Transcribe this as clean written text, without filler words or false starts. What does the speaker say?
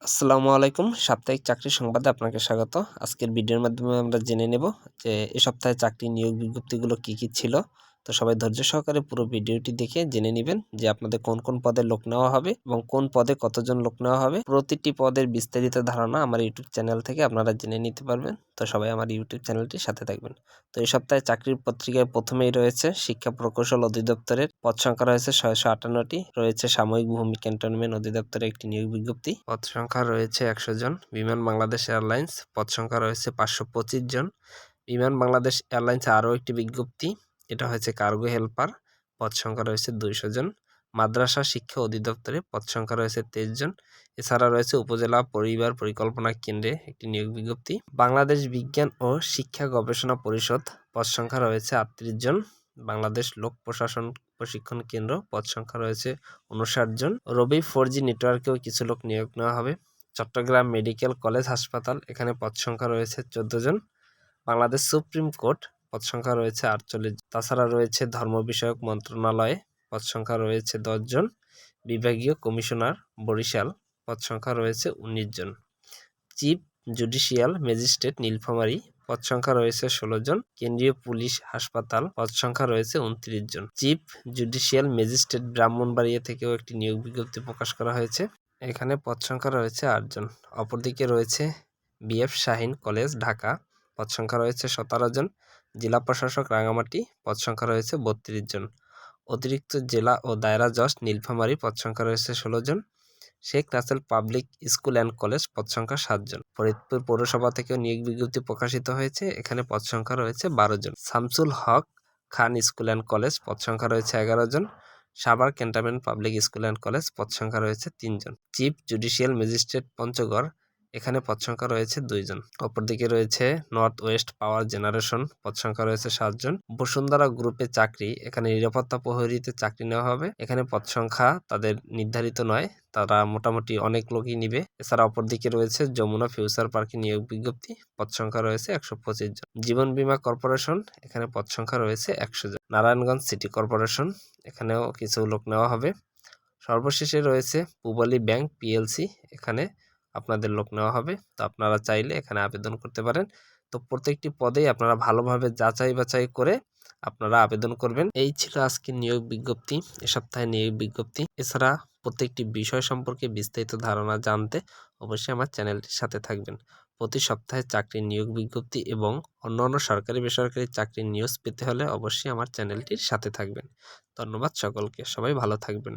আসসালামু আলাইকুম। সাপ্তাহিক চাকরি সংবাদে আপনাকে স্বাগত। আজকের ভিডিওর মাধ্যমে আমরা জেনে নেব যে এ সপ্তাহে চাকরি নিয়োগ বিজ্ঞপ্তিগুলো কি ছিল। তো সবাই ধৈর্য সহকারে পুরো ভিডিওটি দেখে জেনে নেবেন যে আপনাদের কোন কোন পদে লোক নেওয়া হবে এবং কোন পদে কতজন লোক নেওয়া হবে। প্রতিটি পদের বিস্তারিত ধারণা আমার ইউটিউব চ্যানেল থেকে আপনারা জেনে নিতে পারবেন। তো সবাই আমার ইউটিউব চ্যানেলটির সাথে থাকবেন। তো এই সপ্তাহে চাকরির পত্রিকায় প্রথমেই রয়েছে শিক্ষা প্রকৌশল অধিদপ্তরের পদ সংখ্যা রয়েছে 658টি, রয়েছে সাময়িক ভূমি ক্যান্টনমেন্ট অধিদপ্তরে একটি নিয়োগ বিজ্ঞপ্তি, পদ সংখ্যা রয়েছে 100 জন। বিমান বাংলাদেশ এয়ারলাইন্স পদ সংখ্যা রয়েছে 525 জন। বিমান বাংলাদেশ এয়ারলাইন্স আরও একটি বিজ্ঞপ্তি, এটা হয়েছে কার্গো হেল্পার, পদ সংখ্যা রয়েছে 200 জন। মাদ্রাসা শিক্ষা অধিদপ্তরে পদ সংখ্যা রয়েছে 23 জন। এছাড়া রয়েছে উপজেলা পরিবার পরিকল্পনা কেন্দ্রে একটি নিয়োগ বিজ্ঞপ্তি। বাংলাদেশ বিজ্ঞান ও শিক্ষা গবেষণা পরিষদ পদ সংখ্যা রয়েছে 38 জন। বাংলাদেশ লোক প্রশাসন প্রশিক্ষণ কেন্দ্র পদ সংখ্যা রয়েছে 59 জন। রবি 4G নেটওয়ার্কেও কিছু লোক নিয়োগ নেওয়া হবে। চট্টগ্রাম মেডিকেল কলেজ হাসপাতাল, এখানে পদ সংখ্যা রয়েছে 14 জন। বাংলাদেশ সুপ্রিম কোর্ট পদ সংখ্যা রয়েছে 48। তাছাড়া রয়েছে ধর্ম বিষয়ক মন্ত্রণালয়ে পদ সংখ্যা রয়েছে 10 জন। বিভাগীয় কমিশনার বরিশাল পদ সংখ্যা রয়েছে 19 জন। চিফ জুডিশিয়াল ম্যাজিস্ট্রেট নীলফামারী পদ সংখ্যা রয়েছে 16 জন। কেন্দ্রীয় পুলিশ হাসপাতাল পদ সংখ্যা রয়েছে 29 জন। চিফ জুডিশিয়াল ম্যাজিস্ট্রেট ব্রাহ্মণবাড়িয়া থেকেও একটি নিয়োগ বিজ্ঞপ্তি প্রকাশ করা হয়েছে, এখানে পদ সংখ্যা রয়েছে 8 জন। অপরদিকে রয়েছে বিএফ শাহীন কলেজ ঢাকা, পদ সংখ্যা রয়েছে 17 জন। জেলা প্রশাসক রাঙামাটি পদ সংখ্যা রয়েছে 32 জন। অতিরিক্ত জেলা ও দায়রা জজ নীলফামারী পদ সংখ্যা রয়েছে 16 জন। Sheikh Russel public school and college পদ সংখ্যা 7 জন। ফরিদপুর পৌরসভা থেকেও নিয়োগ বিজ্ঞপ্তি প্রকাশিত হয়েছে, এখানে পদ সংখ্যা রয়েছে 12 জন। Shamsul Haque Khan school and college পদ সংখ্যা রয়েছে 11 জন। Savar cantonment public school and college পদ সংখ্যা রয়েছে 3 জন। চিফ জুডিশিয়াল ম্যাজিস্ট্রেট পঞ্চগড়, এখানে পদ সংখ্যা রয়েছে 2 জন। অপরদিকে রয়েছে নর্থ ওয়েস্ট পাওয়ার জেনারেশন পদ সংখ্যা রয়েছে 7 জন। বসুন্ধরা গ্রুপে চাকরি, এখানে নিরাপত্তা প্রহরীতে চাকরি নেওয়া হবে, এখানে পদ সংখ্যা তাদের নির্ধারিত নয়, তারা মোটামুটি অনেক লোকই নিবে। এছাড়া অপরদিকে রয়েছে যমুনা ফিউচার পার্কে নিয়োগ বিজ্ঞপ্তি, পদ সংখ্যা রয়েছে 125 জন। জীবন বীমা কর্পোরেশন, এখানে পদ সংখ্যা রয়েছে 100 জন। নারায়ণগঞ্জ সিটি কর্পোরেশন, এখানেও কিছু লোক নেওয়া হবে। সর্বশেষে রয়েছে পূবালী ব্যাংক পিএলসি, এখানে আপনাদের লোক নেওয়া হবে। তো আপনারা চাইলে এখানে আবেদন করতে পারেন। তো প্রত্যেকটি পদেই আপনারা ভালোভাবে যাচাই বাছাই করে আপনারা আবেদন করবেন। এই ছিল আজকের নিয়োগ বিজ্ঞপ্তি, এ সপ্তাহে নিয়োগ বিজ্ঞপ্তি। এছাড়া প্রত্যেকটি বিষয় সম্পর্কে বিস্তারিত ধারণা জানতে অবশ্যই আমার চ্যানেলটির সাথে থাকবেন। প্রতি সপ্তাহে চাকরির নিয়োগ বিজ্ঞপ্তি এবং অন্যান্য সরকারি বেসরকারি চাকরির নিউজ পেতে হলে অবশ্যই আমার চ্যানেলটির সাথে থাকবেন। ধন্যবাদ সকলকে, সবাই ভালো থাকবেন।